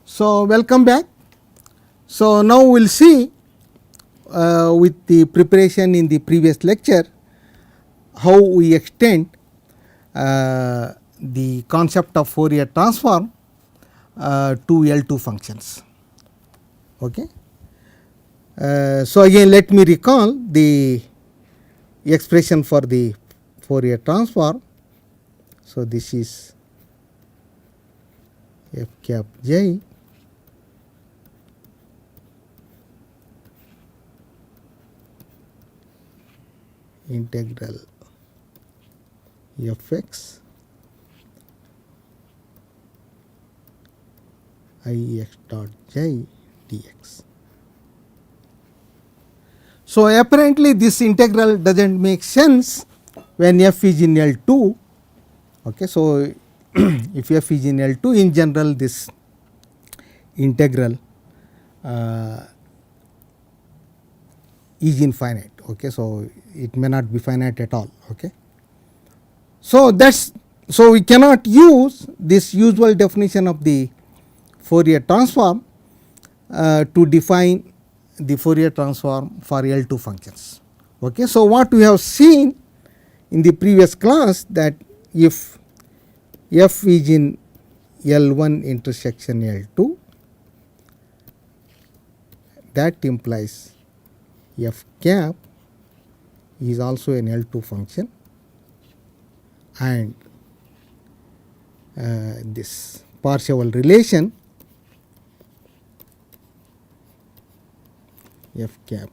So, welcome back. So, now we will see with the preparation in the previous lecture how we extend the concept of Fourier transform to L2 functions. Okay. So, again let me recall the expression for the Fourier transform. So, this is f cap j integral f x I x dot j dx. So, apparently this integral does not make sense when f is in L2. Okay. So, if f is in L2, in general this integral is infinite. Okay. So, it may not be finite at all. Okay. So, we cannot use this usual definition of the Fourier transform to define the Fourier transform for L2 functions. Okay. So, what we have seen in the previous class, that if f is in L1 intersection L2, that implies f cap is also an L2 function, and this Parseval relation f cap.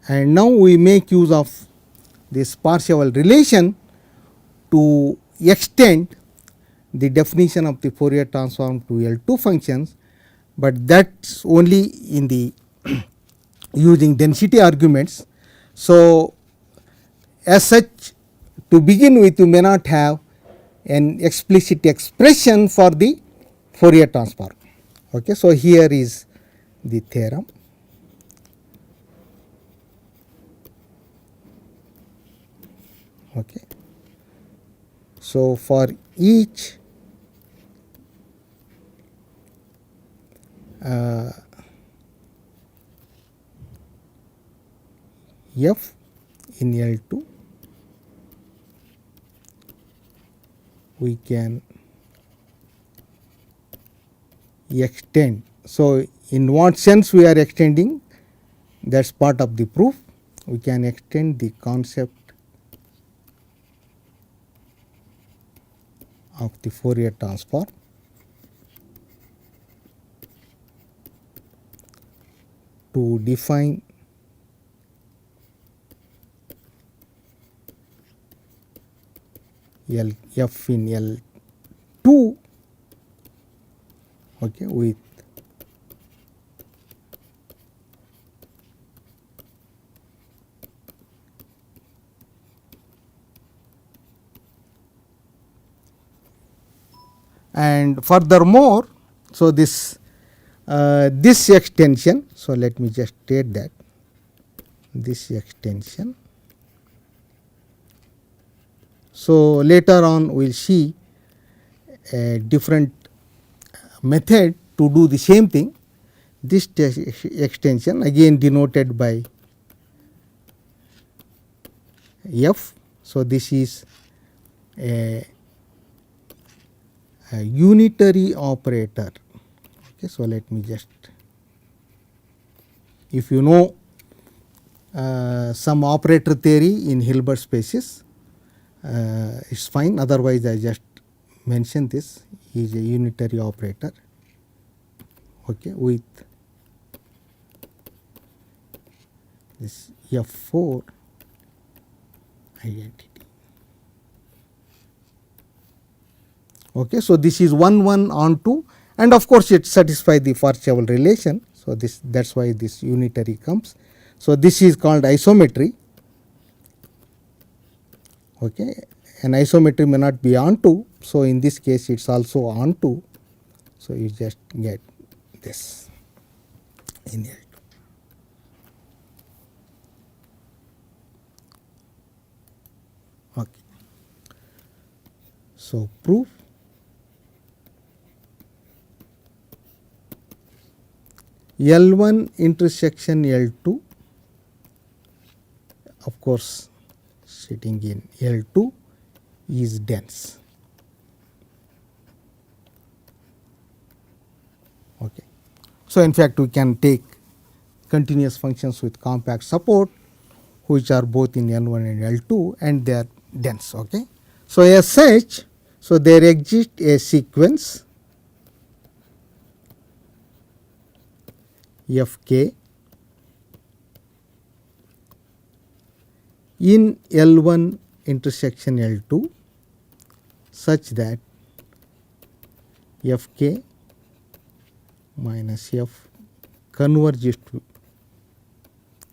And now we make use of this Parseval relation to extend the definition of the Fourier transform to L2 functions, but that is only in the using density arguments. So, as such, to begin with, you may not have an explicit expression for the Fourier transform. Okay. So, here is the theorem. Okay. So, for each f in L2, we can extend. So, in what sense we are extending, that is part of the proof. We can extend the concept of the Fourier transform to define f in L2, okay, with and furthermore. So, this extension. So, let me just state that this extension. So, later on we will see a different method to do the same thing. This extension again denoted by f. So, this is a unitary operator. Okay. So, let me just, if you know some operator theory in Hilbert spaces, it is fine, otherwise I just mention this is a unitary operator, okay, with this F4 identity. Okay. So, this is 1 1 on 2, and of course, it satisfies the Parseval relation. So, that is why this unitary comes. So, this is called isometry. Okay. And isometry may not be onto. So, in this case it is also onto. So, you just get this in L2. Okay. So, proof L1 intersection L2, of course sitting in L2, is dense. Okay. So in fact we can take continuous functions with compact support which are both in L1 and L2 and they are dense. Okay. So as such, so there exists a sequence Fk in L1 intersection L2 such that Fk minus F converges to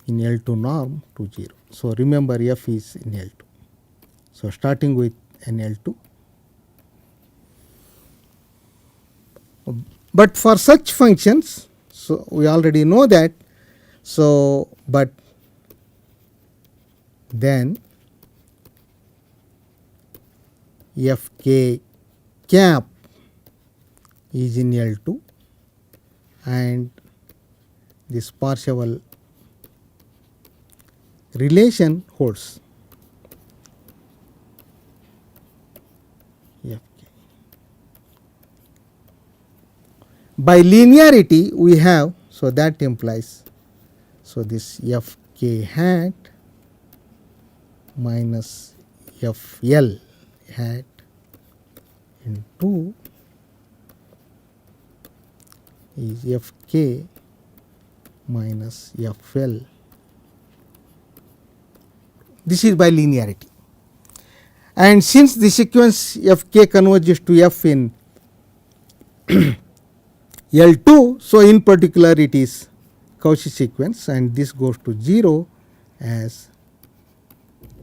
in L2 norm to 0. So remember F is in L2. So starting with an L2. But for such functions, so we already know that, so but then Fk cap is in L2 and this Parseval relation holds. Fk. By linearity we have, so that implies, so this Fk hat minus Fl hat into is Fk minus Fl. This is by linearity. And since the sequence Fk converges to F in L2, so in particular it is Cauchy sequence and this goes to 0 as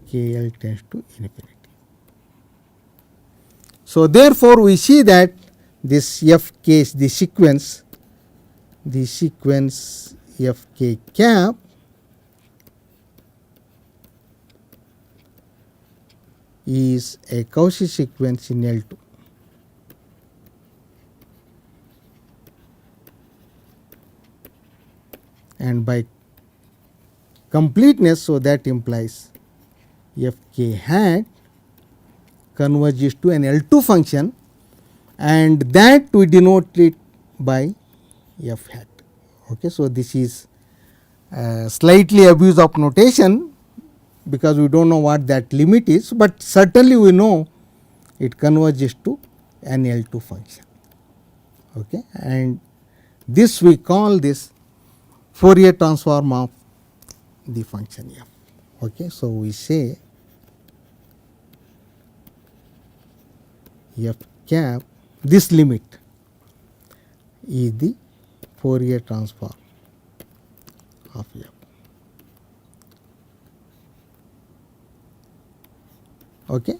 Kl tends to infinity. So therefore we see that this Fk is the sequence Fk cap is a Cauchy sequence in L2. And by completeness, so that implies Fk hat converges to an L2 function and that we denote it by F hat. Okay, so this is slightly abuse of notation because we don't know what that limit is, but certainly we know it converges to an L2 function. Okay, and this we call this Fourier transform of the function F. Okay, so we say F cap, this limit is the Fourier transform of F. Okay.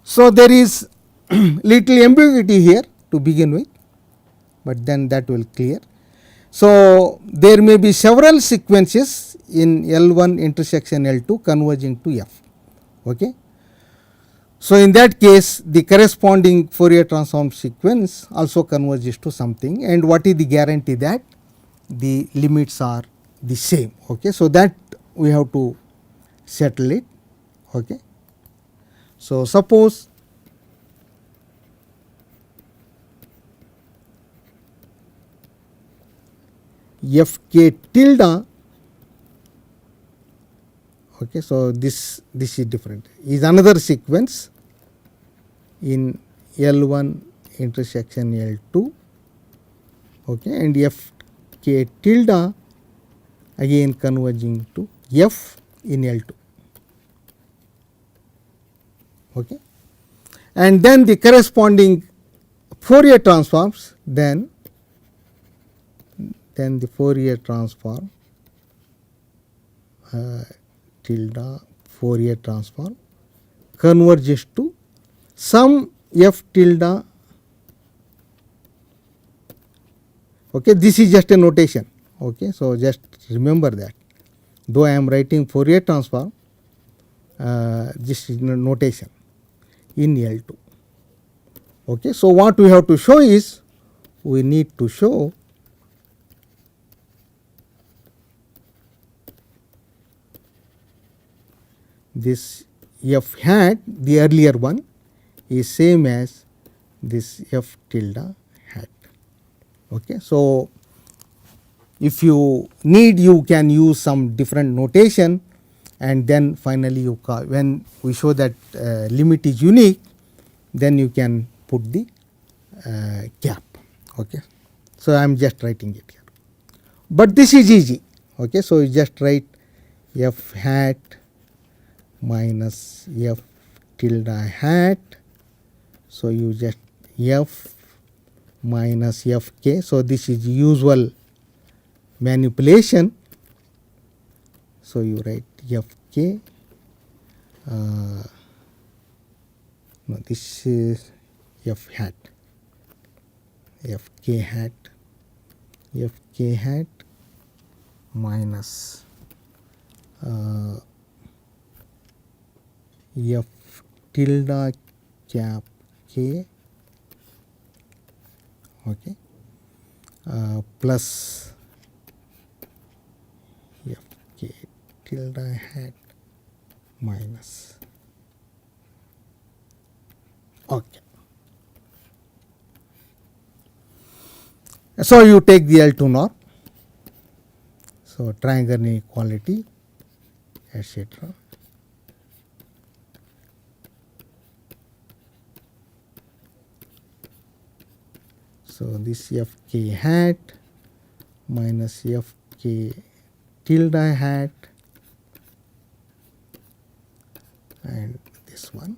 So there is little ambiguity here to begin with, but then that will clear. So there may be several sequences in L1 intersection L2 converging to F. Okay. So in that case the corresponding Fourier transform sequence also converges to something, and what is the guarantee that the limits are the same. Okay. So that we have to settle it. Okay. So suppose Fk tilde, okay, so this is different, is another sequence in L1 intersection L2, okay, and Fk tilde again converging to F in L2. Okay. And then the corresponding Fourier transforms, then the Fourier transform tilde Fourier transform converges to some F tilde. Okay, this is just a notation. Okay, so just remember that though I am writing Fourier transform, this is notation in L2. Okay, so what we have to show is we need to show this f hat, the earlier one, is same as this f tilde hat. Okay. So, if you need, you can use some different notation, and then finally you call, when we show that limit is unique, then you can put the cap. Okay. So, I am just writing it here, but this is easy. Okay. So, you just write f hat minus f tilde hat. So, you just f minus f k. So, this is usual manipulation. So, you write f k. No, this is f hat, f k hat, f k hat minus f tilde cap k, okay, plus f k tilde hat minus, okay. So, you take the L2 norm. So, triangle inequality, etc. So, this f k hat minus f k tilde hat and this one.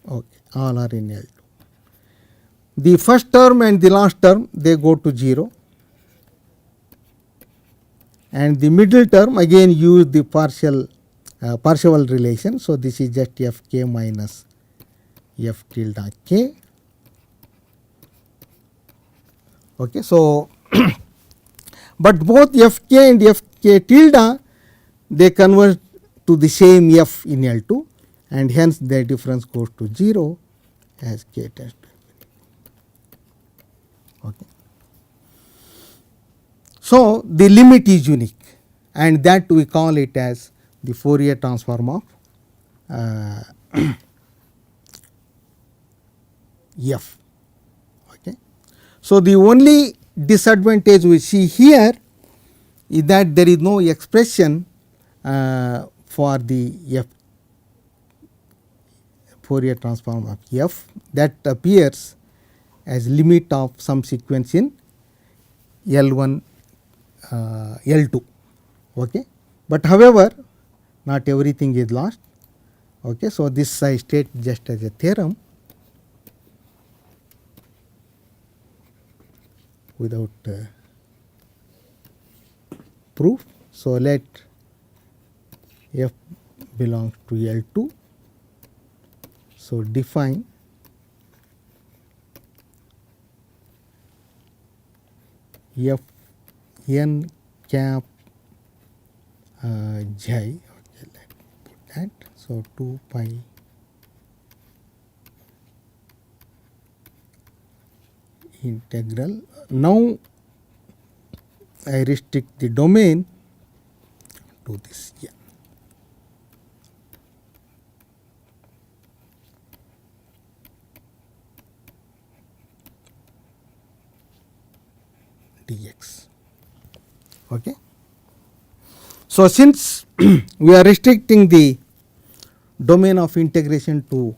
Okay, all are in L2. The first term and the last term, they go to 0, and the middle term again use the partial relation. So, this is just f k minus f tilde k. Okay, so, but both f k and f k tilde, they converge to the same f in L2, and hence their difference goes to 0 as k tends to infinity. Okay. So, the limit is unique, and that we call it as the Fourier transform of f. Okay. So, the only disadvantage we see here is that there is no expression for the f Fourier transform of f that appears as limit of some sequence in L1 L2. Okay. But however, not everything is lost. Okay. So, this I state just as a theorem without proof. So, let f belongs to L2. So, define f n cap j. Okay, let me put that. So, 2 pi integral. Now, I restrict the domain to this n. Dx. Okay. So, since we are restricting the domain of integration to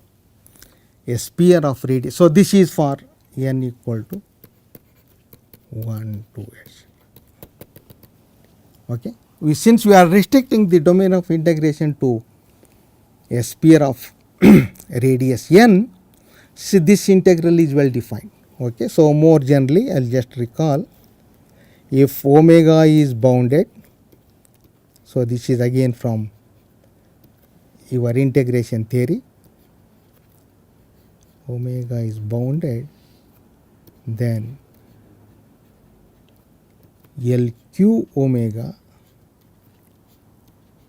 a sphere of radius, so this is for n equal to 1 to h. Okay. Since we are restricting the domain of integration to a sphere of radius n, so this integral is well defined. Okay. So, more generally I will just recall, if omega is bounded, so this is again from your integration theory, omega is bounded, then LQ omega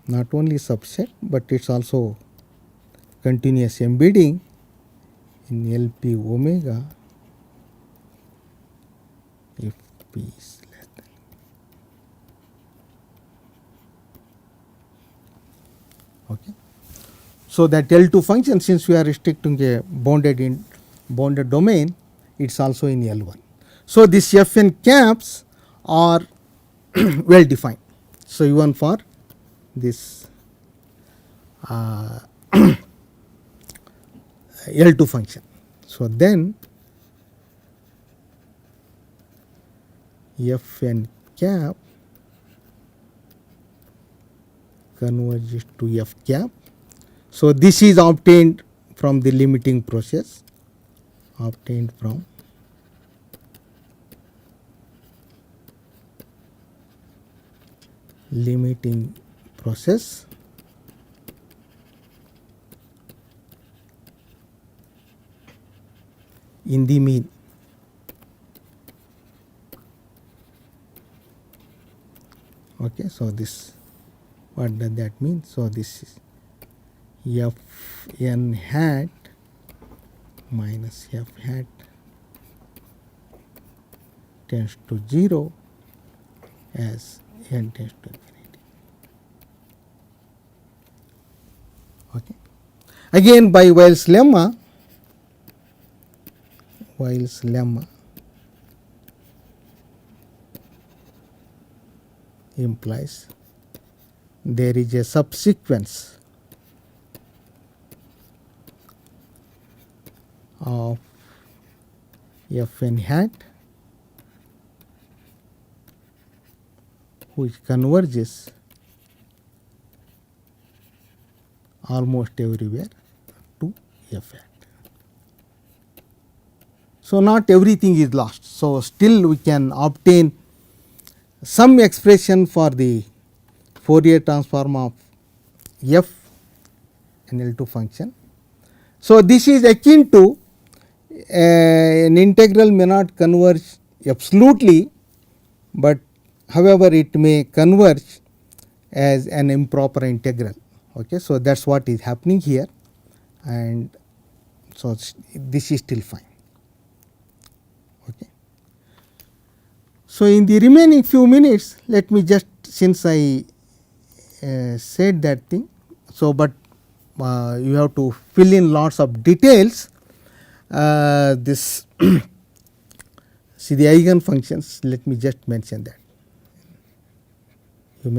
not only subset, but it is also continuous embedding in LP omega P is less than. Okay. So that L2 function, since we are restricting a bounded domain, it's also in L1. So these Fn caps are well defined. So even for this L2 function. So then Fn cap converges to F cap. So this is obtained from the limiting process, obtained from limiting process in the mean. Okay, so this, what does that mean? So this is Fn hat minus F hat tends to 0 as n tends to infinity. Okay. Again by Weyl's lemma, implies there is a subsequence of Fn hat which converges almost everywhere to F hat. So not everything is lost. So still we can obtain some expression for the Fourier transform of F an L2 function. So this is akin to an integral may not converge absolutely, but however it may converge as an improper integral. Okay, so that's what is happening here, and so this is still fine. Okay. So in the remaining few minutes, let me just, since I said that thing, so but you have to fill in lots of details. This see the eigen functions, let me just mention that. You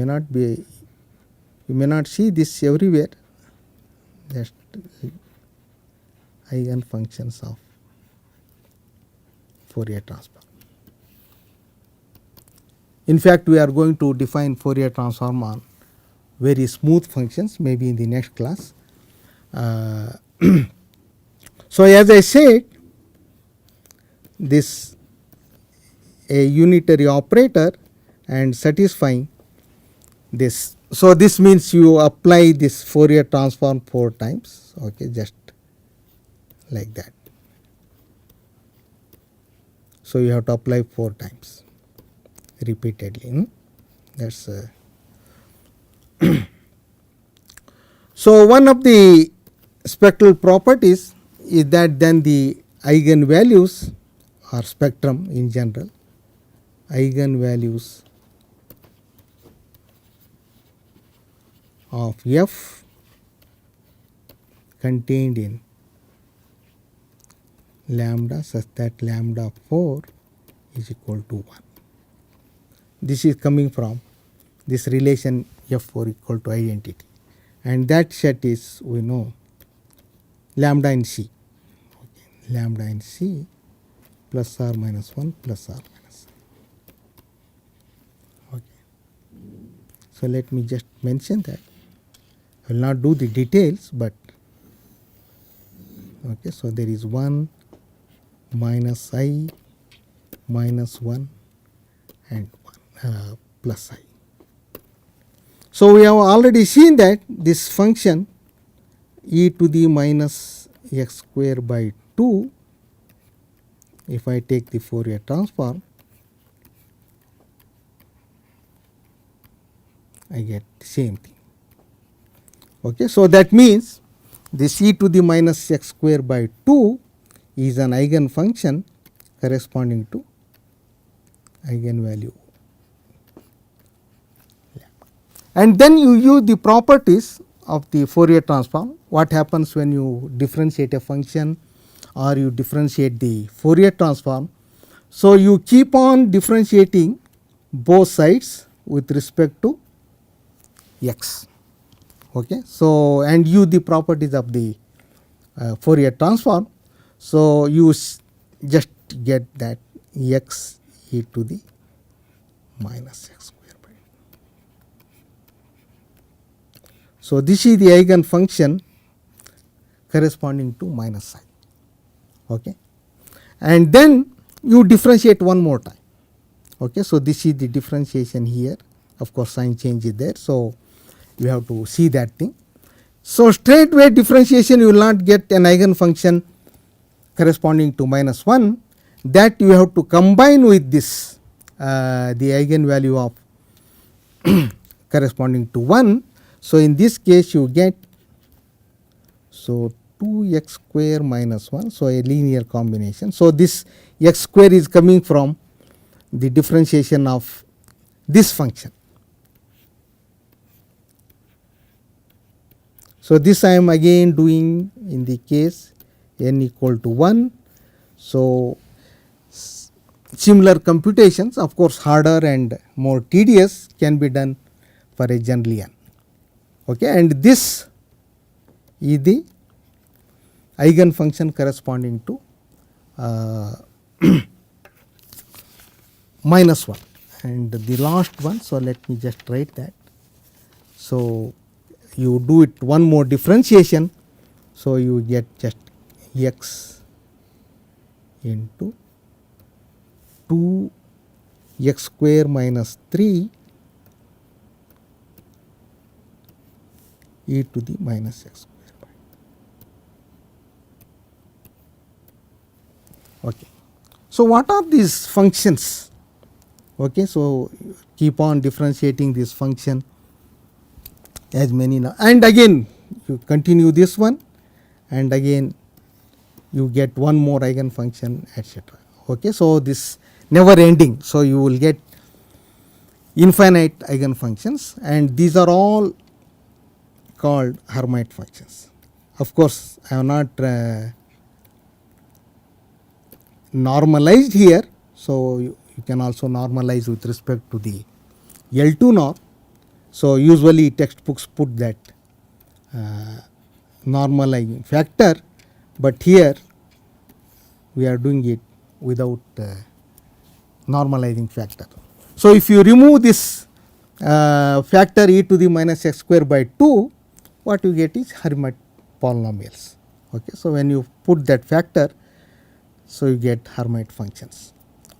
may not see this everywhere, just eigen functions of Fourier transform. In fact, we are going to define Fourier transform on very smooth functions, maybe in the next class. So as I said, this a unitary operator and satisfying this. So this means you apply this Fourier transform 4 times, okay, just like that. So you have to apply 4 times repeatedly. That's so one of the spectral properties is that then the eigenvalues or spectrum in general, eigenvalues of F contained in lambda such that lambda 4 is equal to 1. This is coming from this relation F4 equal to identity, and that set is, we know, lambda in C. Okay. Lambda in C plus or minus 1 plus or minus 1. Okay. So let me just mention that. I will not do the details, but okay, so there is 1 minus I minus 1 and 1 plus I. So we have already seen that this function e to the minus x square by 2, if I take the Fourier transform, I get the same thing. Okay, so that means this e to the minus x square by 2 is an eigen function corresponding to eigenvalue. And then you use the properties of the Fourier transform. What happens when you differentiate a function or you differentiate the Fourier transform? So, you keep on differentiating both sides with respect to x. Okay. So, and use the properties of the Fourier transform. So, you just get that x e to the minus x square by. So, this is the eigen function corresponding to minus sign. Okay. And then you differentiate one more time. Okay. So, this is the differentiation here. Of course, sign change is there. So, you have to see that thing. So, straightway differentiation you will not get an eigen function corresponding to minus 1, that you have to combine with this the eigenvalue of corresponding to 1. So, in this case you get, so 2x square minus 1, so a linear combination. So, this x square is coming from the differentiation of this function. So, this I am again doing in the case n equal to 1. So, similar computations, of course, harder and more tedious, can be done for a general n. Okay. And this is the eigen function corresponding to minus 1. And the last one, so let me just write that. So, you do it one more differentiation. So, you get just x into 2x square minus 3 e to the minus x square by. Okay. So, what are these functions? Okay. So, keep on differentiating this function as many now, and again you continue this one, and again you get one more eigen function, etc. Okay. So, this never ending. So, you will get infinite eigen functions, and these are all called Hermite functions. Of course, I have not normalized here. So, you can also normalize with respect to the L2 norm. So, usually textbooks put that normalizing factor, but here we are doing it without normalizing factor. So, if you remove this factor e to the minus x square by 2, what you get is Hermite polynomials. Okay. So, when you put that factor, so you get Hermite functions.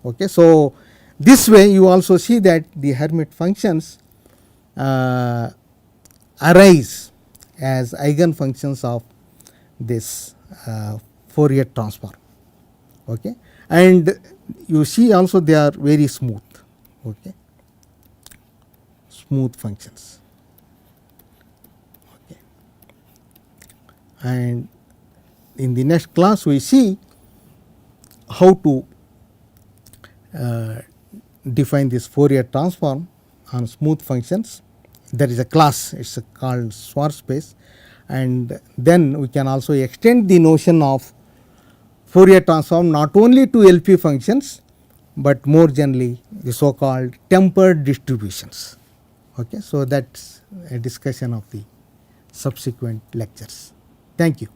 Okay. So, this way you also see that the Hermite functions arise as eigen functions of this Fourier transform. Okay. And you see also they are very smooth. Okay. Smooth functions. Okay. And in the next class we see how to define this Fourier transform on smooth functions. There is a class, it is called Schwarz space, and then we can also extend the notion of Fourier transform not only to LP functions, but more generally the so called tempered distributions. Okay. So, that is a discussion of the subsequent lectures. Thank you.